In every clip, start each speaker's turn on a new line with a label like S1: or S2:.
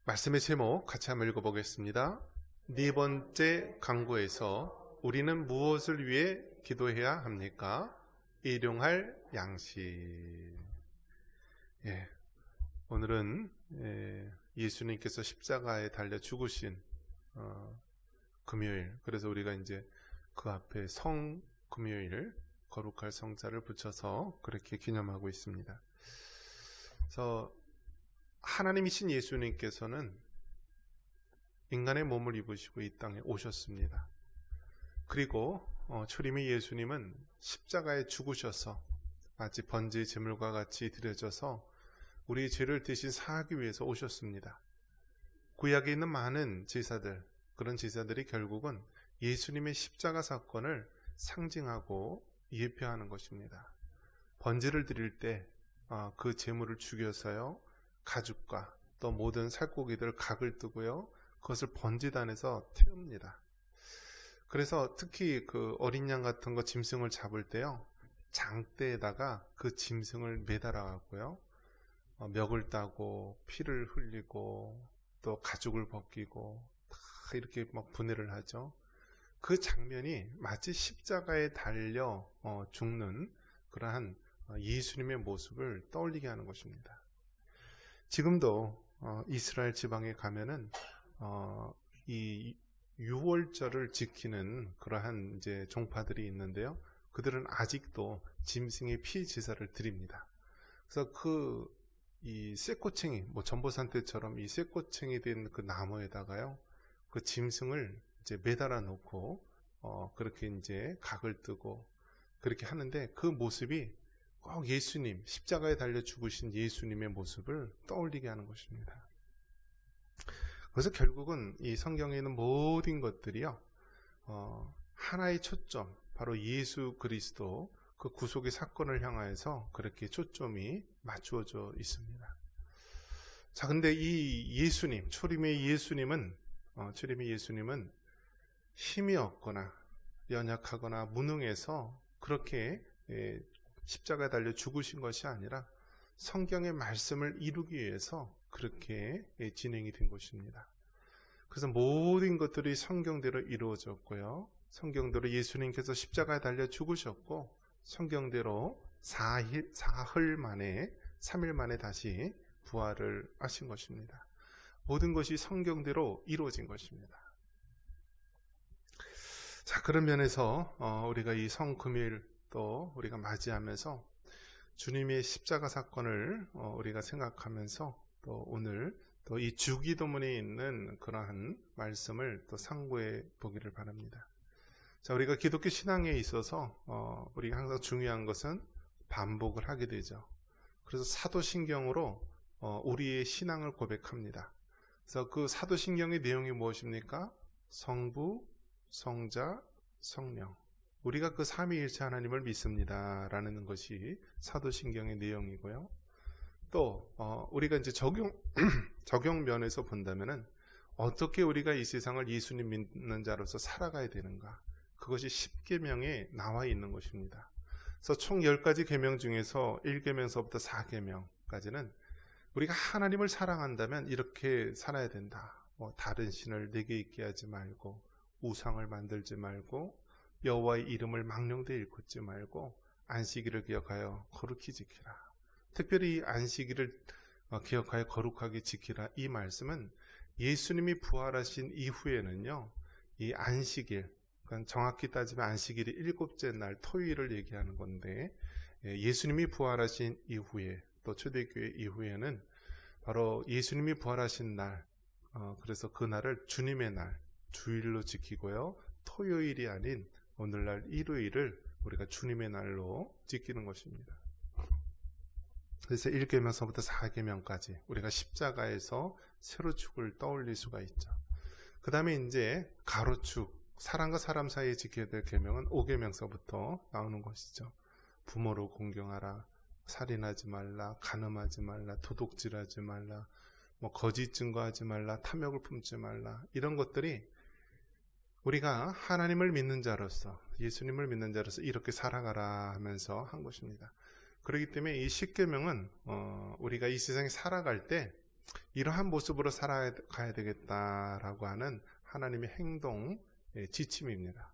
S1: 말씀의 제목 같이 한번 읽어보겠습니다. 네 번째 강구에서 우리는 무엇을 위해 기도해야 합니까? 일용할 양식. 오늘은 예수님께서 십자가에 달려 죽으신 금요일. 그래서 우리가 이제 그 앞에 성 금요일, 거룩할 성자를 붙여서 그렇게 기념하고 있습니다. 그래서 하나님이신 예수님께서는 인간의 몸을 입으시고 이 땅에 오셨습니다. 그리고 초림의 예수님은 십자가에 죽으셔서 마치 번제의 제물과 같이 드려져서 우리의 죄를 대신 사하기 위해서 오셨습니다. 구약에 있는 많은 제사들, 그런 제사들이 결국은 예수님의 십자가 사건을 상징하고 예표하는 것입니다. 번제를 드릴 때 그 제물을 죽여서요, 가죽과 또 모든 살코기들 각을 뜨고요, 그것을 번제단에서 태웁니다. 그래서 특히 그 어린 양 같은 거 짐승을 잡을 때요, 장대에다가 그 짐승을 매달아가고요, 멱을 따고 피를 흘리고 또 가죽을 벗기고 다 이렇게 막 분해를 하죠. 그 장면이 마치 십자가에 달려 죽는 그러한 예수님의 모습을 떠올리게 하는 것입니다. 지금도 이스라엘 지방에 가면은 이 유월절을 지키는 그러한 이제 종파들이 있는데요. 그들은 아직도 짐승의 피 제사를 드립니다. 그래서 이 쇠꼬챙이, 전보산 때처럼 이 쇠꼬챙이 된 그 나무에다가요, 그 짐승을 이제 매달아 놓고 그렇게 이제 각을 뜨고 그렇게 하는데, 그 모습이 꼭 예수님, 십자가에 달려 죽으신 예수님의 모습을 떠올리게 하는 것입니다. 그래서 결국은 이 성경에 있는 모든 것들이요, 하나의 초점, 바로 예수 그리스도 그 구속의 사건을 향하여서 그렇게 초점이 맞추어져 있습니다. 자, 근데 이 예수님, 초림의 예수님은 힘이 없거나 연약하거나 무능해서 그렇게 십자가에 달려 죽으신 것이 아니라 성경의 말씀을 이루기 위해서 그렇게 진행이 된 것입니다. 그래서 모든 것들이 성경대로 이루어졌고요, 성경대로 예수님께서 십자가에 달려 죽으셨고, 성경대로 사흘 만에, 3일 만에 다시 부활을 하신 것입니다. 모든 것이 성경대로 이루어진 것입니다. 자, 그런 면에서 우리가 이 성금요일 또 우리가 맞이하면서 주님의 십자가 사건을 우리가 생각하면서 또 오늘 또 이 주기도문에 있는 그러한 말씀을 또 상고해 보기를 바랍니다. 자, 우리가 기독교 신앙에 있어서 우리가 항상 중요한 것은 반복을 하게 되죠. 그래서 사도신경으로 우리의 신앙을 고백합니다. 그래서 그 사도신경의 내용이 무엇입니까? 성부, 성자, 성령. 우리가 그 삼위일체 하나님을 믿습니다 라는 것이 사도신경의 내용이고요. 또 우리가 이제 적용 면에서 본다면은 어떻게 우리가 이 세상을 예수님 믿는 자로서 살아가야 되는가, 그것이 10계명에 나와 있는 것입니다. 그래서 총 10가지 계명 중에서 1계명서부터 4계명까지는 우리가 하나님을 사랑한다면 이렇게 살아야 된다. 다른 신을 내게 있게 하지 말고, 우상을 만들지 말고, 여호와의 이름을 망령되이 일컫지 말고, 안식일을 기억하여 거룩히 지키라. 특별히 안식일을 기억하여 거룩하게 지키라, 이 말씀은 예수님이 부활하신 이후에는요, 이 안식일, 그러니까 정확히 따지면 안식일이 7째 날 토요일을 얘기하는 건데, 예수님이 부활하신 이후에, 또 초대교회 이후에는 바로 예수님이 부활하신 날, 그래서 그날을 주님의 날, 주일로 지키고요, 토요일이 아닌 오늘날 일요일을 우리가 주님의 날로 지키는 것입니다. 그래서 1계명서부터 4계명까지 우리가 십자가에서 새로 축을 떠올릴 수가 있죠. 그 다음에 이제 가로축, 사람과 사람 사이에 지켜야 될 계명은 5계명서부터 나오는 것이죠. 부모를 공경하라, 살인하지 말라, 간음하지 말라, 도둑질하지 말라, 거짓 증거하지 말라, 탐욕을 품지 말라, 이런 것들이 우리가 하나님을 믿는 자로서, 예수님을 믿는 자로서 이렇게 살아가라 하면서 한 것입니다. 그렇기 때문에 이 10계명은 우리가 이 세상에 살아갈 때 이러한 모습으로 살아가야 되겠다라고 하는 하나님의 행동 지침입니다.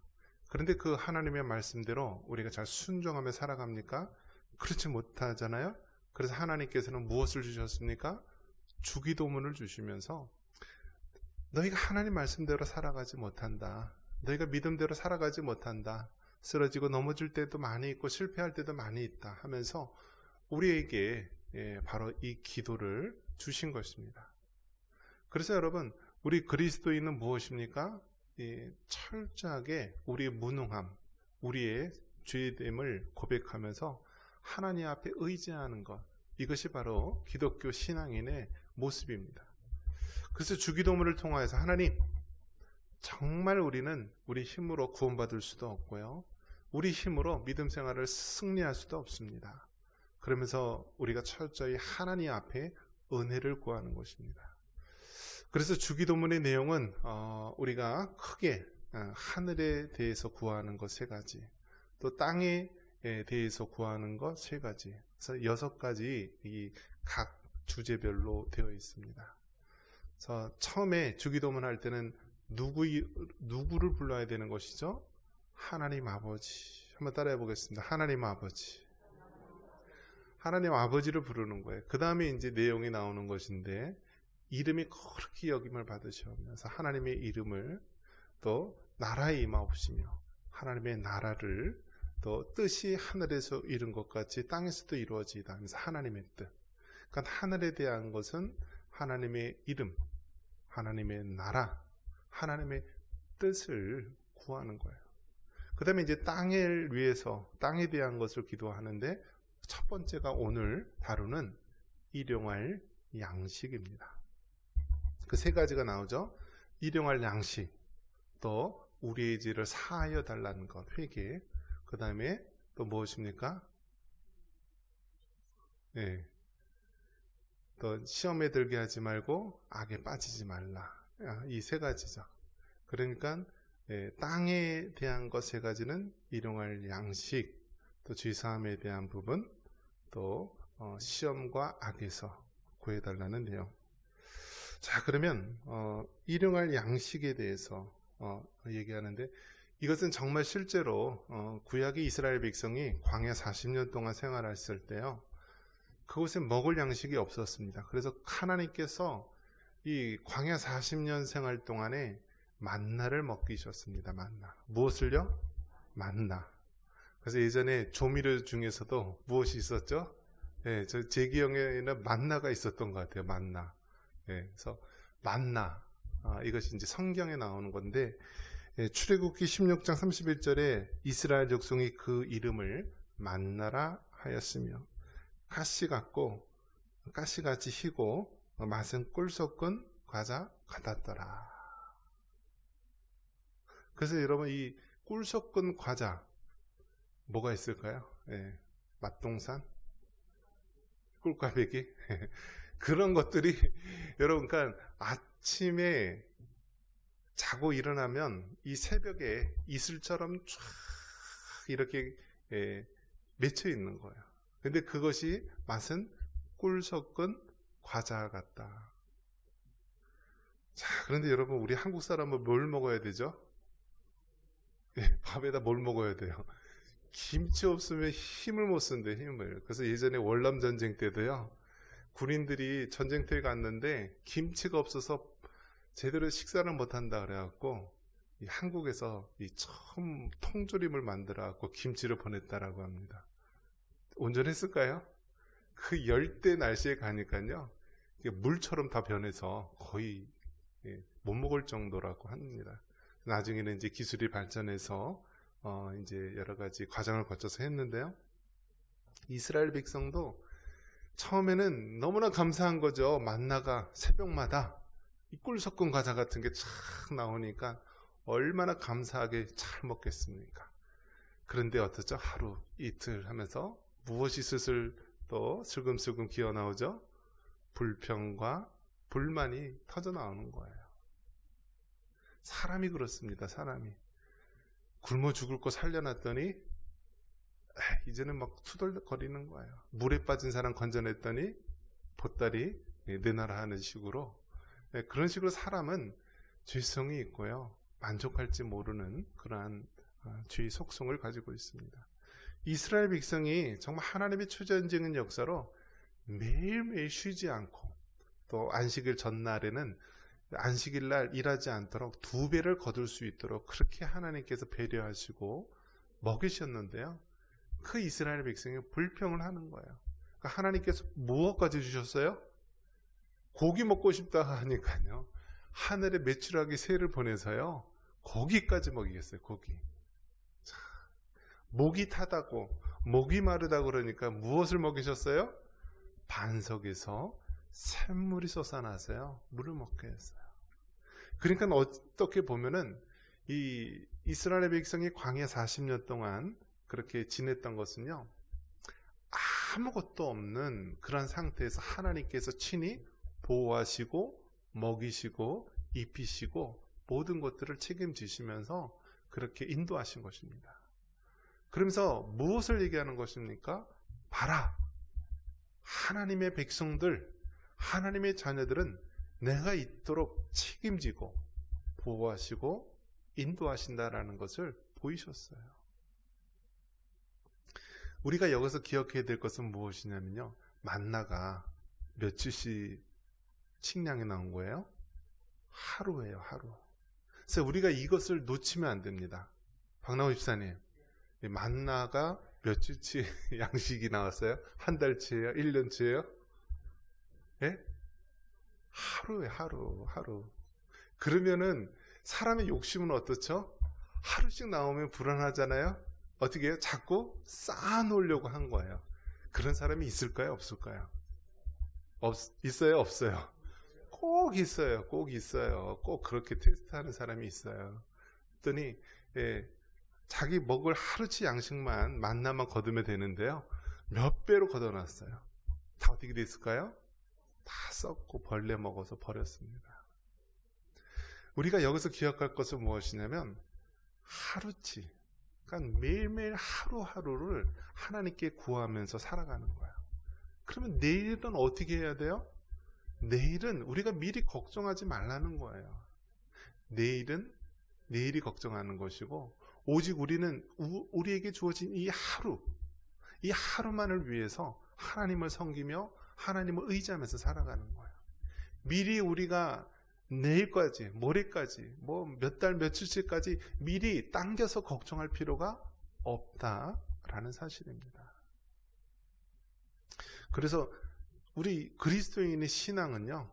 S1: 그런데 그 하나님의 말씀대로 우리가 잘 순종하며 살아갑니까? 그렇지 못하잖아요. 그래서 하나님께서는 무엇을 주셨습니까? 주기도문을 주시면서 너희가 하나님 말씀대로 살아가지 못한다. 너희가 믿음대로 살아가지 못한다. 쓰러지고 넘어질 때도 많이 있고 실패할 때도 많이 있다 하면서 우리에게 바로 이 기도를 주신 것입니다. 그래서 여러분, 우리 그리스도인은 무엇입니까? 철저하게 우리의 무능함, 우리의 죄됨을 고백하면서 하나님 앞에 의지하는 것, 이것이 바로 기독교 신앙인의 모습입니다. 그래서 주기도문을 통하여서 하나님, 정말 우리는 우리 힘으로 구원받을 수도 없고요, 우리 힘으로 믿음 생활을 승리할 수도 없습니다. 그러면서 우리가 철저히 하나님 앞에 은혜를 구하는 것입니다. 그래서 주기도문의 내용은 우리가 크게 하늘에 대해서 구하는 것 3가지, 또 땅에 대해서 구하는 것 3가지, 그래서 6가지 이 각 주제별로 되어 있습니다. 그래서 처음에 주기도문 할 때는 누구를 불러야 되는 것이죠? 하나님 아버지. 한번 따라해 보겠습니다. 하나님 아버지. 하나님 아버지를 부르는 거예요. 그 다음에 이제 내용이 나오는 것인데, 이름이 그렇게 여김을 받으시면서 하나님의 이름을, 또 나라에 임하옵시며 하나님의 나라를, 또 뜻이 하늘에서 이룬 것 같이 땅에서도 이루어지이다 하면서 하나님의 뜻. 그러니까 하늘에 대한 것은 하나님의 이름, 하나님의 나라, 하나님의 뜻을 구하는 거예요. 그 다음에 이제 땅을 위해서, 땅에 대한 것을 기도하는데, 첫 번째가 오늘 다루는 일용할 양식입니다. 그 3가지가 나오죠. 일용할 양식, 또 우리의 죄를 사하여 달라는 것, 회개. 그 다음에 또 무엇입니까? 또 시험에 들게 하지 말고 악에 빠지지 말라. 이 3가지죠. 그러니까 땅에 대한 것 3가지는 일용할 양식, 또 죄사함에 대한 부분, 또 시험과 악에서 구해달라는 내용. 자, 그러면 일용할 양식에 대해서 얘기하는데, 이것은 정말 실제로 구약의 이스라엘 백성이 광야 40년 동안 생활했을 때요, 그곳에 먹을 양식이 없었습니다. 그래서 하나님께서 이 광야 40년 생활 동안에 만나를 먹이셨습니다. 만나. 무엇을요? 만나. 그래서 예전에 조미료 중에서도 무엇이 있었죠? 제 기억에는 만나가 있었던 것 같아요. 만나. 그래서 만나. 이것이 이제 성경에 나오는 건데, 출애굽기 16장 31절에 이스라엘 족속이 그 이름을 만나라 하였으며, 가시같이 희고 맛은 꿀 섞은 과자 같았더라. 그래서 여러분, 이 꿀 섞은 과자 뭐가 있을까요? 맛동산, 꿀꽈배기 그런 것들이 여러분, 그러니까 아침에 자고 일어나면 이 새벽에 이슬처럼 쫙 이렇게 맺혀 있는 거예요. 근데 그것이 맛은 꿀 섞은 과자 같다. 자, 그런데 여러분, 우리 한국 사람은 뭘 먹어야 되죠? 밥에다 뭘 먹어야 돼요? 김치 없으면 힘을 못 쓴대, 힘을. 그래서 예전에 월남 전쟁 때도요, 군인들이 전쟁터에 갔는데 김치가 없어서 제대로 식사를 못 한다 그래갖고 한국에서 처음 통조림을 만들어 갖고 김치를 보냈다라고 합니다. 온전했을까요? 그 열대 날씨에 가니까요, 물처럼 다 변해서 거의 못 먹을 정도라고 합니다. 나중에는 이제 기술이 발전해서 이제 여러 가지 과정을 거쳐서 했는데요, 이스라엘 백성도 처음에는 너무나 감사한 거죠. 만나가 새벽마다 이 꿀 섞은 과자 같은 게 착 나오니까 얼마나 감사하게 잘 먹겠습니까? 그런데 어떠죠? 하루 이틀 하면서 무엇이 슬슬 또 슬금슬금 기어 나오죠? 불평과 불만이 터져 나오는 거예요. 사람이 그렇습니다. 사람이 굶어 죽을 거 살려놨더니 이제는 막 투덜거리는 거예요. 물에 빠진 사람 건져냈더니 보따리 내놔라 하는 식으로, 그런 식으로 사람은 죄성이 있고요, 만족할지 모르는 그러한 죄의 속성을 가지고 있습니다. 이스라엘 백성이 정말 하나님의 초전적인 역사로 매일매일 쉬지 않고, 또 안식일 전날에는 안식일 날 일하지 않도록 2배를 거둘 수 있도록 그렇게 하나님께서 배려하시고 먹이셨는데요, 그 이스라엘 백성이 불평을 하는 거예요. 그러니까 하나님께서 무엇까지 주셨어요? 고기 먹고 싶다 하니까요, 하늘에 메추라기 새를 보내서요, 고기까지 먹이겠어요. 고기. 자, 목이 타다고, 목이 마르다고 그러니까 무엇을 먹이셨어요? 반석에서 샘물이 솟아나서요, 물을 먹게 했어요. 그러니까 어떻게 보면은 이 이스라엘 백성이 광야 40년 동안 그렇게 지냈던 것은요, 아무것도 없는 그런 상태에서 하나님께서 친히 보호하시고 먹이시고 입히시고 모든 것들을 책임지시면서 그렇게 인도하신 것입니다. 그러면서 무엇을 얘기하는 것입니까? 봐라, 하나님의 백성들, 하나님의 자녀들은 내가 있도록 책임지고 보호하시고 인도하신다라는 것을 보이셨어요. 우리가 여기서 기억해야 될 것은 무엇이냐면요, 만나가 몇 주씩 식량이 나온 거예요? 하루예요, 하루. 그래서 우리가 이것을 놓치면 안 됩니다. 박나우 집사님, 만나가 몇 주치 양식이 나왔어요? 한 달치예요? 1년치예요? 예? 하루에 하루. 그러면은 사람의 욕심은 어떻죠? 하루씩 나오면 불안하잖아요? 어떻게 해요? 자꾸 쌓아놓으려고 한 거예요. 그런 사람이 있을까요? 없을까요? 있어요? 없어요? 꼭 있어요. 꼭 그렇게 테스트하는 사람이 있어요. 그랬더니 자기 먹을 하루치 양식만 만나만 거두면 되는데요, 몇 배로 걷어놨어요. 다 어떻게 됐을까요? 다 썩고 벌레 먹어서 버렸습니다. 우리가 여기서 기억할 것은 무엇이냐면 하루치, 그러니까 매일매일 하루하루를 하나님께 구하면서 살아가는 거예요. 그러면 내일은 어떻게 해야 돼요? 내일은 우리가 미리 걱정하지 말라는 거예요. 내일은 내일이 걱정하는 것이고, 오직 우리는 우리에게 주어진 이 하루만을 위해서 하나님을 섬기며 하나님을 의지하면서 살아가는 거예요. 미리 우리가 내일까지, 모레까지, 몇 달, 며칠째까지 미리 당겨서 걱정할 필요가 없다라는 사실입니다. 그래서 우리 그리스도인의 신앙은요,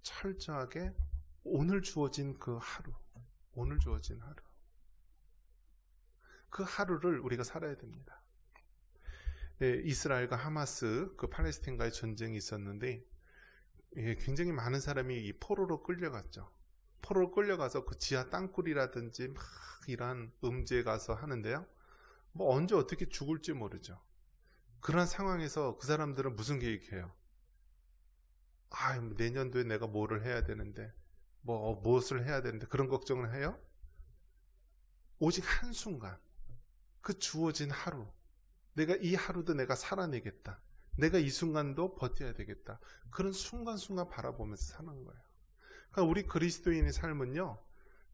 S1: 철저하게 오늘 주어진 그 하루, 그 하루를 우리가 살아야 됩니다. 이스라엘과 하마스, 그 팔레스틴과의 전쟁이 있었는데, 굉장히 많은 사람이 이 포로로 끌려갔죠. 포로로 끌려가서 그 지하 땅굴이라든지 막 이러한 음지에 가서 하는데요, 언제 어떻게 죽을지 모르죠. 그런 상황에서 그 사람들은 무슨 계획해요? 내년도에 내가 뭐를 해야 되는데, 무엇을 해야 되는데, 그런 걱정을 해요? 오직 한순간, 그 주어진 하루, 내가 이 하루도 내가 살아내겠다, 내가 이 순간도 버텨야 되겠다, 그런 순간순간 바라보면서 사는 거예요. 그러니까 우리 그리스도인의 삶은요,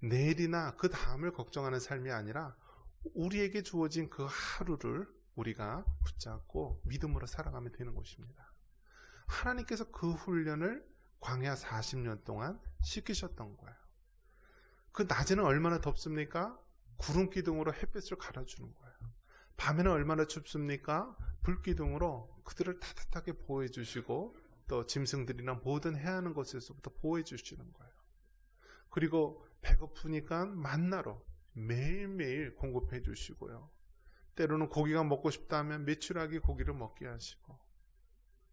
S1: 내일이나 그 다음을 걱정하는 삶이 아니라 우리에게 주어진 그 하루를 우리가 붙잡고 믿음으로 살아가면 되는 것입니다. 하나님께서 그 훈련을 광야 40년 동안 시키셨던 거예요. 그 낮에는 얼마나 덥습니까? 구름기둥으로 햇빛을 갈아주는 거예요. 밤에는 얼마나 춥습니까? 불기둥으로 그들을 따뜻하게 보호해 주시고, 또 짐승들이나 모든 해하는 것에서부터 보호해 주시는 거예요. 그리고 배고프니까 만나로 매일매일 공급해 주시고요, 때로는 고기가 먹고 싶다 하면 메추라기 고기를 먹게 하시고,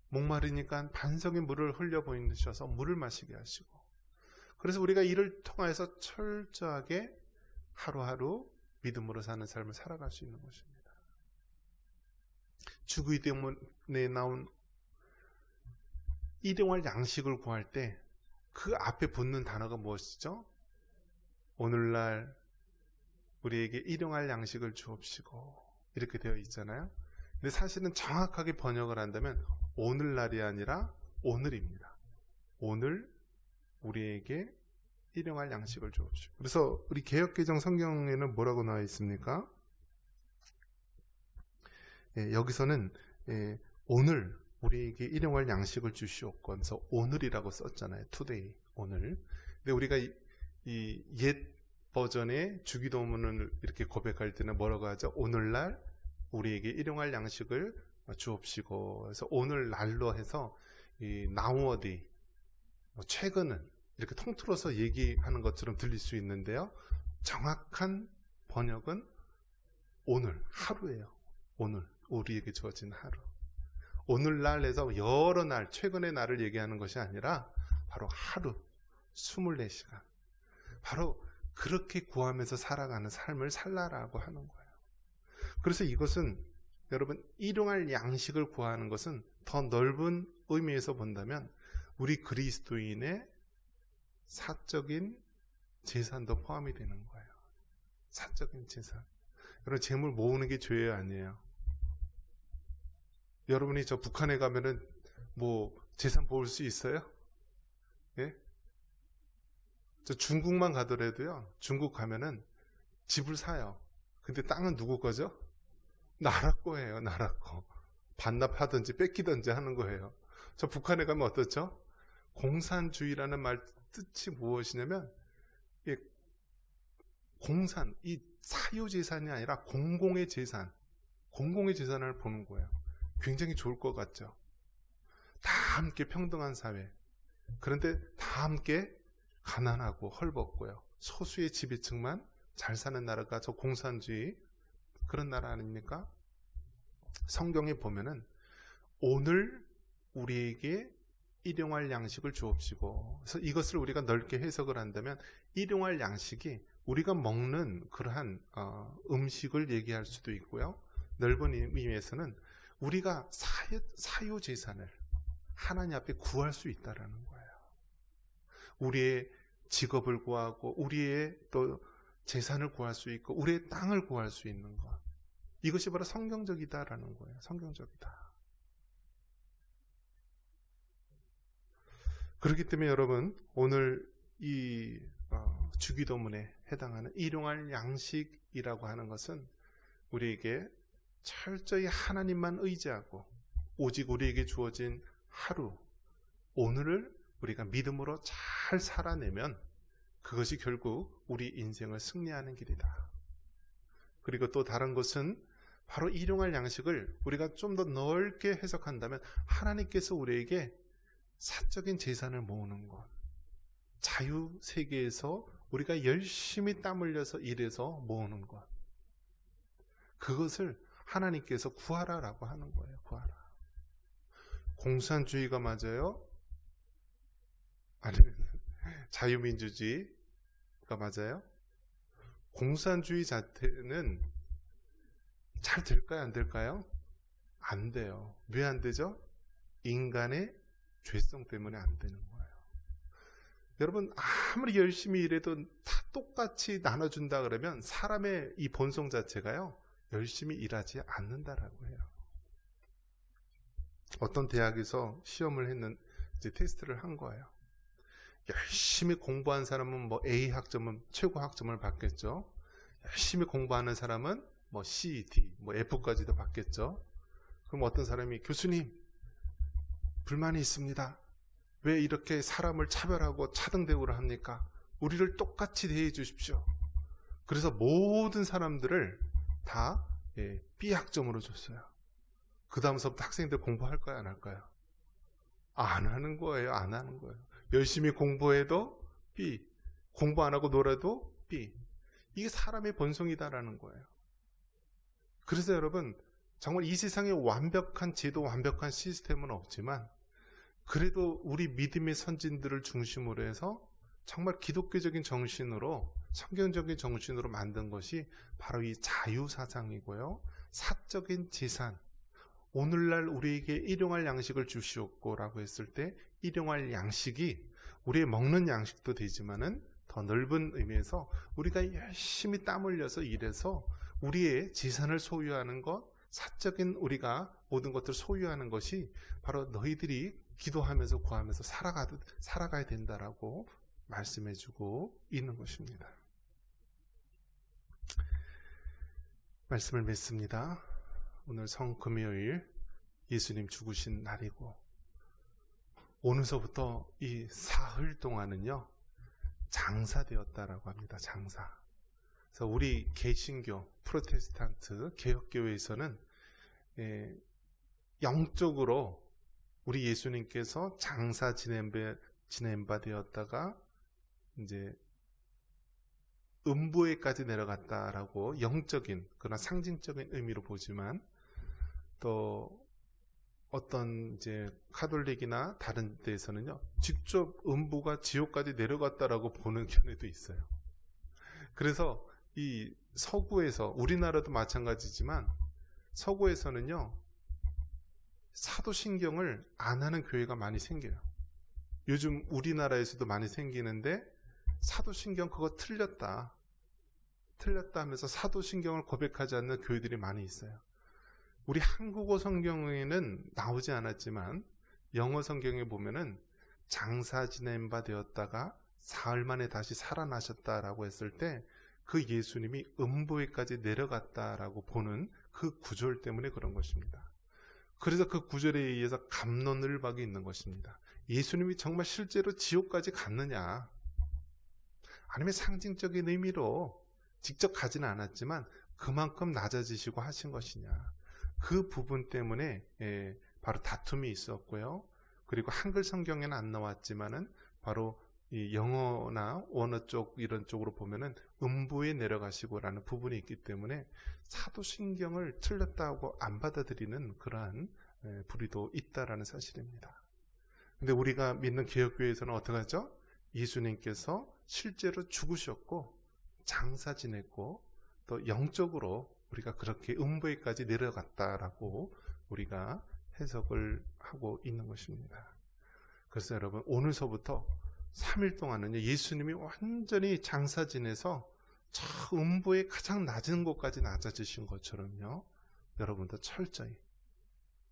S1: 목마르니까 반석의 물을 흘려 보이셔서 물을 마시게 하시고, 그래서 우리가 이를 통해서 철저하게 하루하루 믿음으로 사는 삶을 살아갈 수 있는 것입니다. 주기 때문에 나온 일용할 양식을 구할 때 그 앞에 붙는 단어가 무엇이죠? 오늘날 우리에게 일용할 양식을 주옵시고, 이렇게 되어 있잖아요. 근데 사실은 정확하게 번역을 한다면 오늘날이 아니라 오늘입니다. 오늘 우리에게 일용할 양식을 주옵시고. 그래서 우리 개역개정 성경에는 뭐라고 나와 있습니까? 여기서는 오늘 우리에게 일용할 양식을 주시옵고 하면서 오늘이라고 썼잖아요. today, 오늘. 근데 우리가 이 옛 버전의 주기도문을 이렇게 고백할 때는 뭐라고 하죠? 오늘날 우리에게 일용할 양식을 주옵시고. 그래서 오늘날로 해서 이 nowadays, 최근은 이렇게 통틀어서 얘기하는 것처럼 들릴 수 있는데요. 정확한 번역은 오늘, 하루예요. 오늘, 우리에게 주어진 하루. 오늘날에서 여러 날, 최근의 날을 얘기하는 것이 아니라 바로 하루, 24시간. 바로 그렇게 구하면서 살아가는 삶을 살라라고 하는 거예요. 그래서 이것은 여러분, 일용할 양식을 구하는 것은 더 넓은 의미에서 본다면 우리 그리스도인의 사적인 재산도 포함이 되는 거예요. 사적인 재산. 여러분, 재물 모으는 게 죄예요, 아니에요? 여러분이 저 북한에 가면은 뭐 재산 모을 수 있어요? 예? 저 중국만 가더라도요, 중국 가면은 집을 사요. 근데 땅은 누구 거죠? 나라 거예요, 나라 거. 반납하든지 뺏기든지 하는 거예요. 저 북한에 가면 어떻죠? 공산주의라는 말 뜻이 무엇이냐면, 공산, 이 사유재산이 아니라 공공의 재산, 공공의 재산을 보는 거예요. 굉장히 좋을 것 같죠? 다 함께 평등한 사회. 그런데 다 함께 가난하고 헐벗고요. 소수의 지배층만 잘 사는 나라가 저 공산주의 그런 나라 아닙니까? 성경에 보면은 오늘 우리에게 일용할 양식을 주옵시고. 그래서 이것을 우리가 넓게 해석을 한다면 일용할 양식이 우리가 먹는 그러한 음식을 얘기할 수도 있고요. 넓은 의미에서는 우리가 사유재산을 하나님 앞에 구할 수 있다라는 거예요. 우리의 직업을 구하고 우리의 또 재산을 구할 수 있고 우리의 땅을 구할 수 있는 것. 이것이 바로 성경적이다라는 거예요. 성경적이다. 그렇기 때문에 여러분, 오늘 이 주기도문에 해당하는 일용할 양식이라고 하는 것은 우리에게 철저히 하나님만 의지하고 오직 우리에게 주어진 하루, 오늘을 우리가 믿음으로 잘 살아내면 그것이 결국 우리 인생을 승리하는 길이다. 그리고 또 다른 것은 바로 일용할 양식을 우리가 좀 더 넓게 해석한다면 하나님께서 우리에게 사적인 재산을 모으는 것, 자유세계에서 우리가 열심히 땀 흘려서 일해서 모으는 것, 그것을 하나님께서 구하라라고 하는 거예요. 구하라. 공산주의가 맞아요? 아니면 자유민주주의가 맞아요? 공산주의 자체는 잘 될까요? 안 될까요? 안 돼요. 왜 안 되죠? 인간의 죄성 때문에 안 되는 거예요. 여러분, 아무리 열심히 일해도 다 똑같이 나눠준다 그러면 사람의 이 본성 자체가요, 열심히 일하지 않는다라고 해요. 어떤 대학에서 시험을 했는, 이제 테스트를 한 거예요. 열심히 공부한 사람은 뭐 A 학점은 최고 학점을 받겠죠. 열심히 공부하는 사람은 뭐 C, D, 뭐 F까지도 받겠죠. 그럼 어떤 사람이 교수님 불만이 있습니다. 왜 이렇게 사람을 차별하고 차등대우를 합니까? 우리를 똑같이 대해 주십시오. 그래서 모든 사람들을 다 B 학점으로 줬어요. 그 다음서부터 학생들 공부할까요? 안 할까요? 안 하는 거예요. 안 하는 거예요. 열심히 공부해도 B, 공부 안 하고 놀아도 B. 이게 사람의 본성이다라는 거예요. 그래서 여러분, 정말 이 세상에 완벽한 제도, 완벽한 시스템은 없지만 그래도 우리 믿음의 선진들을 중심으로 해서 정말 기독교적인 정신으로, 성경적인 정신으로 만든 것이 바로 이 자유사상이고요. 사적인 재산, 오늘날 우리에게 일용할 양식을 주시옵고 라고 했을 때 일용할 양식이 우리의 먹는 양식도 되지만은 더 넓은 의미에서 우리가 열심히 땀 흘려서 일해서 우리의 재산을 소유하는 것, 사적인 우리가 모든 것들을 소유하는 것이 바로 너희들이 기도하면서 구하면서 살아가야 된다라고 말씀해주고 있는 것입니다. 말씀을 맺습니다. 오늘 성금요일 예수님 죽으신 날이고, 오늘서부터 이 사흘 동안은요 장사되었다라고 합니다. 장사. 그래서 우리 개신교, 프로테스탄트, 개혁교회에서는 영적으로 우리 예수님께서 장사 지낸 바 되었다가 이제 음부에까지 내려갔다라고 영적인 그런 상징적인 의미로 보지만, 또 어떤 이제 카톨릭이나 다른 데에서는요 직접 음부가 지옥까지 내려갔다라고 보는 견해도 있어요. 그래서 이 서구에서, 우리나라도 마찬가지지만 서구에서는요 사도신경을 안 하는 교회가 많이 생겨요. 요즘 우리나라에서도 많이 생기는데, 사도신경 그거 틀렸다 하면서 사도신경을 고백하지 않는 교회들이 많이 있어요. 우리 한국어 성경에는 나오지 않았지만 영어 성경에 보면은 장사 지낸 바 되었다가 사흘 만에 다시 살아나셨다라고 했을 때 그 예수님이 음부에까지 내려갔다라고 보는 그 구절 때문에 그런 것입니다. 그래서 그 구절에 의해서 갑론을박이 있는 것입니다. 예수님이 정말 실제로 지옥까지 갔느냐, 아니면 상징적인 의미로 직접 가지는 않았지만 그만큼 낮아지시고 하신 것이냐, 그 부분 때문에 바로 다툼이 있었고요. 그리고 한글 성경에는 안 나왔지만은 바로 이 영어나 원어 쪽 이런 쪽으로 보면은 음부에 내려가시고라는 부분이 있기 때문에 사도신경을 틀렸다고 안 받아들이는 그러한 불의도 있다라는 사실입니다. 근데 우리가 믿는 개혁교회에서는 어떻게 하죠? 예수님께서 실제로 죽으셨고 장사 지냈고 또 영적으로 우리가 그렇게 음부에까지 내려갔다라고 우리가 해석을 하고 있는 것입니다. 그래서 여러분, 오늘서부터 3일 동안은 예수님이 완전히 장사 지내서 저 음부의 가장 낮은 곳까지 낮아지신 것처럼요, 여러분도 철저히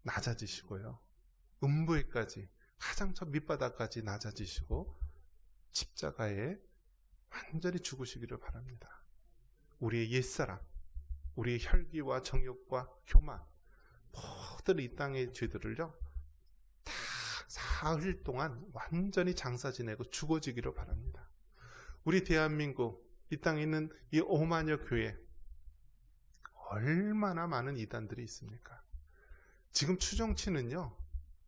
S1: 낮아지시고요, 음부에까지 가장 저 밑바닥까지 낮아지시고 십자가에 완전히 죽으시기를 바랍니다. 우리의 옛사람, 우리의 혈기와 정욕과 교만, 모든 이 땅의 죄들을요 다 사흘 동안 완전히 장사 지내고 죽어지기를 바랍니다. 우리 대한민국 이 땅에 있는 이 5만여 교회, 얼마나 많은 이단들이 있습니까? 지금 추정치는요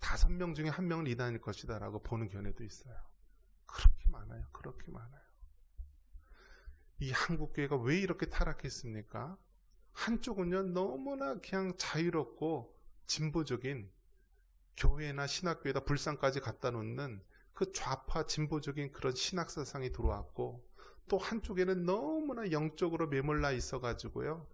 S1: 5명 중에 1명은 이단일 것이다 라고 보는 견해도 있어요. 그렇게 많아요. 그렇게 많아요. 이 한국교회가 왜 이렇게 타락했습니까? 한쪽은요 너무나 그냥 자유롭고 진보적인, 교회나 신학교에다 불상까지 갖다 놓는 그 좌파 진보적인 그런 신학사상이 들어왔고, 또 한쪽에는 너무나 영적으로 메몰라 있어가지고요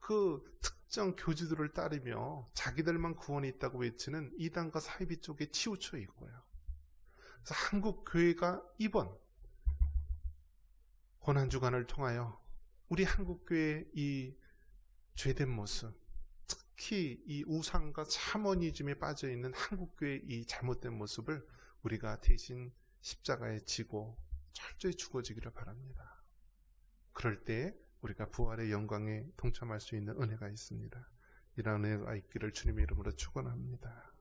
S1: 그 특정 교주들을 따르며 자기들만 구원이 있다고 외치는 이단과 사이비 쪽에 치우쳐 있고요. 그래서 한국교회가 이번 고난주간을 통하여 우리 한국교회의 이 죄된 모습, 특히 이 우상과 샤머니즘에 빠져있는 한국교회의 이 잘못된 모습을 우리가 대신 십자가에 지고 철저히 죽어지기를 바랍니다. 그럴 때 우리가 부활의 영광에 동참할 수 있는 은혜가 있습니다. 이런 은혜가 있기를 주님의 이름으로 축원합니다.